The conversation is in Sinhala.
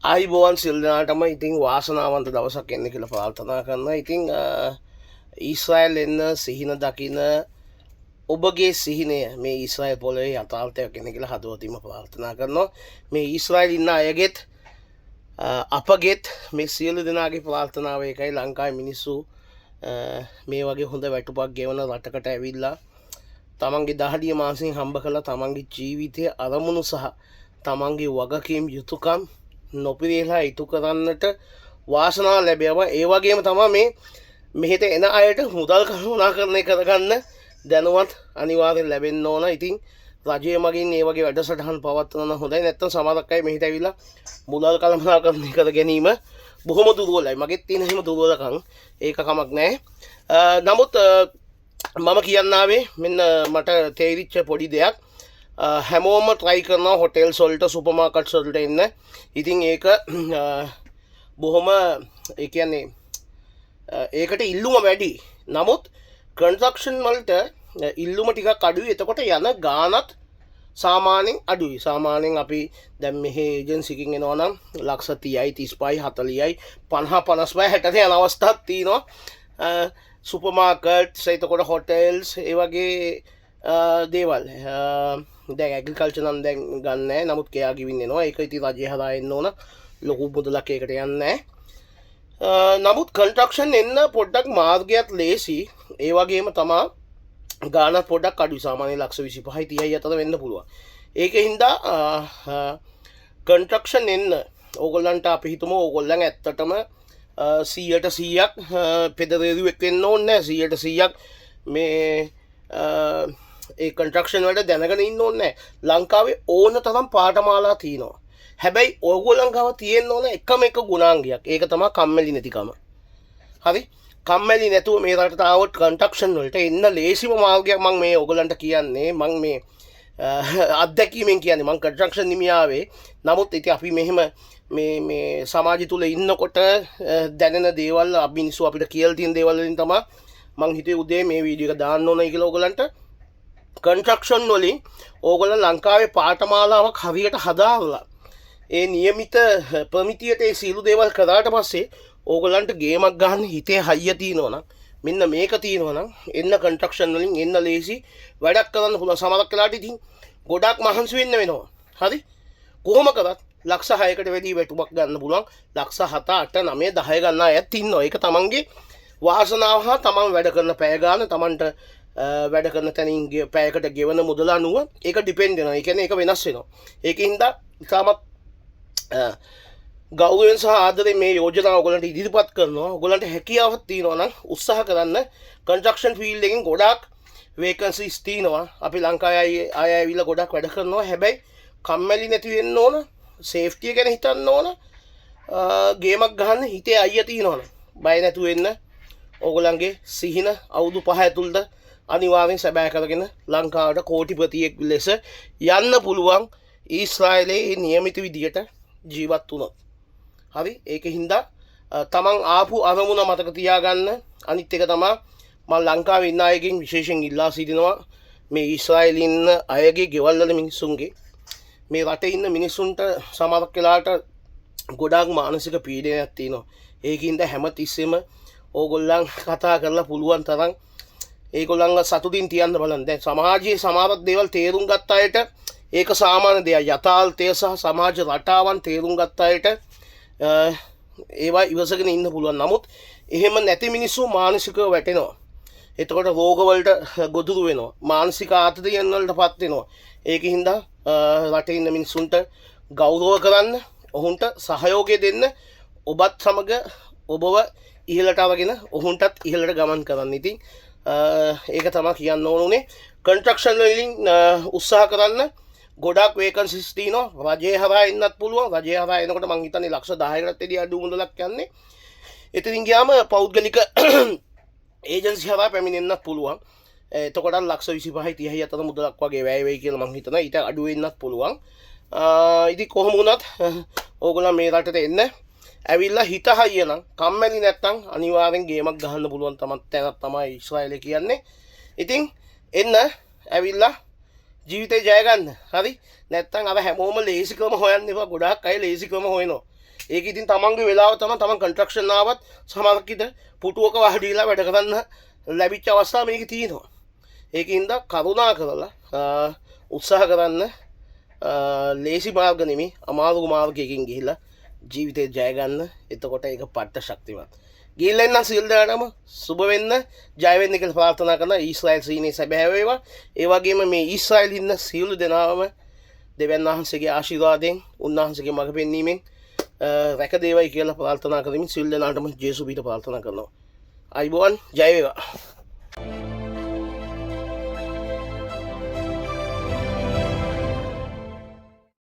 ආයිබෝවන් සියලු දෙනාටම ඉතින් වාසනාවන්ත දවසක් එන්න කියලා ප්‍රාර්ථනා කරනවා. ඉතින් ඊශ්‍රායල් එන්න සිහින දකින ඔබගේ සිහිනය මේ ඊශ්‍රායල් පොළොවේ යථාර්ථයක් වෙන්න කියලා හදවතින්ම ප්‍රාර්ථනා කරනවා. මේ ඊශ්‍රායල් ඉන්න අයගෙත් අපගෙත් මේ සියලු දෙනාගේ ප්‍රාර්ථනාව එකයි. ලංකාවේ මිනිස්සු මේ වගේ හොඳ වැටුපක් ගෙවන රටකට ඇවිල්ලා තමන්ගේ දහඩිය මාසෙන් හම්බ කළා තමන්ගේ ජීවිතයේ අරමුණු සහ තමන්ගේ වගකීම් යුතුයකම් නොපිරේලා ඉටු කරන්නට වාසනාව ලැබෙනවා. ඒ වගේම තමයි මේ මෙහෙට එන අයට මුදල් කරුණාකරණය කරගන්න දැනුවත් අනිවාර්යෙන් ලැබෙන්න ඕන. ඉතින් රජය මගින් මේ වගේ වැඩසටහන් පවත්වන හොඳයි. නැත්නම් සමහරක් අය මෙහෙට ඇවිල්ලා මුදල් කළමනාකරණය කර ගැනීම බොහොම දුර්වලයි. මගෙත් තියෙන එහෙම දුර්වලකම් ඒක කමක් නැහැ. නමුත් මම කියන්න ආවේ මෙන්න මට තේරිච්ච පොඩි දෙයක්. හැමෝම ට්‍රයි කරනවා හොටෙල්ස් වලට සුපර්මාකට්ස් වලට එන්න. ඉතින් ඒක බොහොම ඒ කියන්නේ ඒකට ඉල්ලුම වැඩි. නමුත් කන්ස්ට්‍රක්ෂන් වලට ඉල්ලුම ටිකක් අඩුයි. එතකොට යන ගාණත් සාමාන්‍යයෙන් අඩුයි. සාමාන්‍යයෙන් අපි දැන් මෙහි ඒජන්සි එකකින් එනවා නම් ලක්ෂ 30යි 35යි 40යි 50 55 60 යන අවස්ථාවක් තියෙනවා. සුපර්මාකට්ස් එතකොට හොටෙල්ස් ඒ වගේ දේවල් දැන් ඇග්‍රිකල්චර් නම් දැන් ගන්න නැහැ. නමුත් කෙයා ගිවින් එනවා. ඒක ඉතින් රජය හදා එන්න ඕන. ලොකු මුදලක් ඒකට යන්නේ නැහැ. නමුත් කන්ස්ට්‍රක්ෂන් එන්න පොඩ්ඩක් මාර්ගයත් ලේසි. ඒ වගේම තමයි ගාණත් පොඩ්ඩක් අඩුයි. සාමාන්‍යයෙන් ලක්ෂ 25යි 30යි අතර වෙන්න පුළුවන්. ඒකෙන් කන්ස්ට්‍රක්ෂන් එන්න ඕගොල්ලන්ට අපි හිතමු ඕගොල්ලන් ඇත්තටම 100%ක් පෙදරේරුවෙක් වෙන්න ඕනේ නැහැ. 100%ක් මේ ඒ කන්ස්ට්‍රක්ෂන් වලට දැනගෙන ඉන්න ඕනේ නැහැ. ලංකාවේ ඕන තරම් පාඨමාලා තියෙනවා. හැබැයි ඕගොල්ලන් ගාව තියෙන්න ඕන එකම එක ගුණාංගයක්. ඒක තමයි කම්මැලි නැතිකම. හරි? කම්මැලි නැතුව මේ රටට ආවොත් කන්ස්ට්‍රක්ෂන් වලට එන්න ලේසිම මාර්ගයක් මම මේ ඕගොල්ලන්ට කියන්නේ. මම මේ අත්දැකීමෙන් කියන්නේ මම කන්ස්ට්‍රක්ෂන් නිමියාවේ. නමුත් ඉතින් අපි මෙහෙම මේ සමාජය තුල ඉන්නකොට දැනෙන දේවල් මිනිස්සු අපිට කියලා තියෙන දේවල් වලින් තමයි මං හිතුවේ උදේ මේ වීඩියෝ එක දාන්න ඕනයි කියලා ඕගොල්ලන්ට. කන්ස්ට්‍රක්ෂන් වලින් ඕගොල්ලෝ ලංකාවේ පාඨමාලාවක් හරියට හදාලා ඒ નિયમિત ප්‍රමිතියට ඒ සීළු දේවල් කරාට පස්සේ ඕගොල්ලන්ට ගේමක් ගන්න හිතේ හයිය තියෙනවා නම් මෙන්න මේක තියෙනවා නම් එන්න කන්ස්ට්‍රක්ෂන් වලින් එන්න ලේසි වැඩක් කරන්න පුළුවන්. සමහරක් වෙලාවට ඉතින් ගොඩක් මහන්සි වෙන්න වෙනවා. හරි? කොහොම කරත් ලක්ෂ 6කට වැඩි වැටුපක් ගන්න පුළුවන්. ලක්ෂ 7 8 9 10 ගන්න අයත් ඉන්නවා. ඒක තමන්ගේ වාසනාව හා තමන් වැඩ කරන පැය ගන්න තමන්ට වැඩ කරන තැනින් පැයකට ගෙවන මුදල අනුව ඒක ඩිපෙන්ඩ් වෙනවා. ඒ කියන්නේ ඒක වෙනස් වෙනවා. ඒකින්ද ඉතාමත් ගෞරවයෙන් සහ ආදරයෙන් මේ යෝජනාව ඔයගොල්ලන්ට ඉදිරිපත් කරනවා. ඔයගොල්ලන්ට හැකියාවක් තියෙනවා නම් උත්සාහ කරන්න. කන්ස්ට්‍රක්ෂන් ෆීල්ඩ් එකෙන් ගොඩාක් වේකන්සිස් තියෙනවා. අපි ලංකාවේ අය ඇවිල්ලා ගොඩක් වැඩ කරනවා. හැබැයි කම්මැලි නැති වෙන්න ඕන. සේෆ්ටිය ගැන හිතන්න ඕන. ගේමක් ගහන්න හිතේ අයිය තියෙනවනේ. බය නැතු වෙන්න. ඕගොල්ලන්ගේ සිහින අවුරුදු 5 ඇතුළත අනිවාර්යෙන් සැබෑ කරගෙන ලංකාවට කෝටිපතියෙක් ලෙස යන්න පුළුවන්. ඊශ්‍රායලයේ નિયમિત විදියට ජීවත් වුණොත්. හරි? ඒකින්ද තමන් ආපු අරමුණ මතක තියාගන්න. අනිත් එක තමයි මම ලංකාවේ ඉන්න අයගෙන් විශේෂයෙන් ඉල්ලා සිටිනවා මේ ඊශ්‍රායලයේ ඉන්න අයගේ ගෙවල් වල මිනිස්සුන්ගේ මේ රටේ ඉන්න මිනිස්සුන්ට සමහරක් වෙලාවට ගොඩාක් මානසික පීඩනයක් තියෙනවා. ඒකින්ද හැමතිස්සෙම ඕගොල්ලන් කතා කරලා පුළුවන් තරම් ඒගොල්ලන්ව සතුටින් තියන්න බලන්න. දැන් සමාජයේ සමහරක් දේවල් තේරුම් ගත්ත අයට ඒක සාමාන්‍ය දෙයක්. යථාර්ථය සහ සමාජ රටාවන් තේරුම් ගත්ත අයට ඒවා ඉවසගෙන ඉන්න පුළුවන්. නමුත් එහෙම නැති මිනිස්සු මානසිකව වැටෙනවා. එතකොට රෝගවලට ගොදුරු වෙනවා. මානසික ආතතියන් වලටපත් වෙනවා. ඒකින්ද රටේ ඉන්න මිනිස්සුන්ට ගෞරව කරන්න, ඔවුන්ට සහයෝගය දෙන්න, ඔබත් සමග ඔබව ඉහළට අරගෙන ඔවුන්ටත් ඉහළට ගමන් කරන්න. ඉතින් ඒක තමයි කියන්න ඕනේ. කන්ස්ට්‍රක්ෂන් වලින් උත්සාහ කරන්න. ගොඩක් වේකන්සිස් තියෙනවා. රජය හරහා එන්නත් පුළුවන්. රජය හරහා එනකොට මං හිතන්නේ ලක්ෂ 10කටත් වැඩි අඩු මුදලක් යන්නේ. එතනින් ගියාම පෞද්ගලික ඒජන්සි හරහා පැමිණෙන්නත් පුළුවන්. එතකොට ලක්ෂ 25යි 30යි අතර මුදලක් වගේ වැය වෙයි කියලා මං හිතනවා. ඊට අඩු වෙන්නත් පුළුවන්. ඉතින් කොහොම වුණත් ඕගොල්ලෝ මේ රටට එන්න. ඇවිල්ලා හිත හයිය නම් කම්මැලි නැත්තම් අනිවාර්යෙන් ගේමක් ගහන්න පුළුවන් තැනක් තමයි ඊශ්‍රායලේ කියන්නේ. ඉතින් එන්න ඇවිල්ලා ජීවිතේ ජය ගන්න. හරි? නැත්තම් අර හැමෝම ලේසිකම හොයන්න එපා. ගොඩාක් අය ලේසිකම හොයනවා. ඒක ඉතින් තමන්ගේ වෙලාව තමයි තමන් කන්ස්ට්‍රක්ෂන් ආවත් සමහරකිට පුටුවක වහඩීලා වැඩ කරන්න ලැබිච්ච අවස්ථා මේක තියෙනවා. ඒකින්ද කරුණා කරලා උත්සාහ කරන්න ලේසි මාර්ග නෙමෙයි අමාරු මාර්ගයකින් ගිහිල්ලා ජීවිතේ ජය ගන්න. එතකොට ඒක පට්ට ශක්තිමත්. ගිහිල්ලා ඉන්න සියලු දෙනාටම සුබ වෙන්න ජය වෙන්න කියලා ප්‍රාර්ථනා කරනවා. ඊශ්‍රායල් සීනේ සැබෑ වේවා. ඒ වගේම මේ ඊශ්‍රායල් ඉන්න සියලු දෙනාම දෙවියන් වහන්සේගේ ආශිර්වාදයෙන් උන්වහන්සේගේ මඟ පෙන්වීමෙන් රැක දේවයි කියලා ප්‍රාර්ථනා කරමින් සියලු දෙනාටම ජේසුස් පිට ප්‍රාර්ථනා කරනවා. අයිබෝන් ජය වේවා.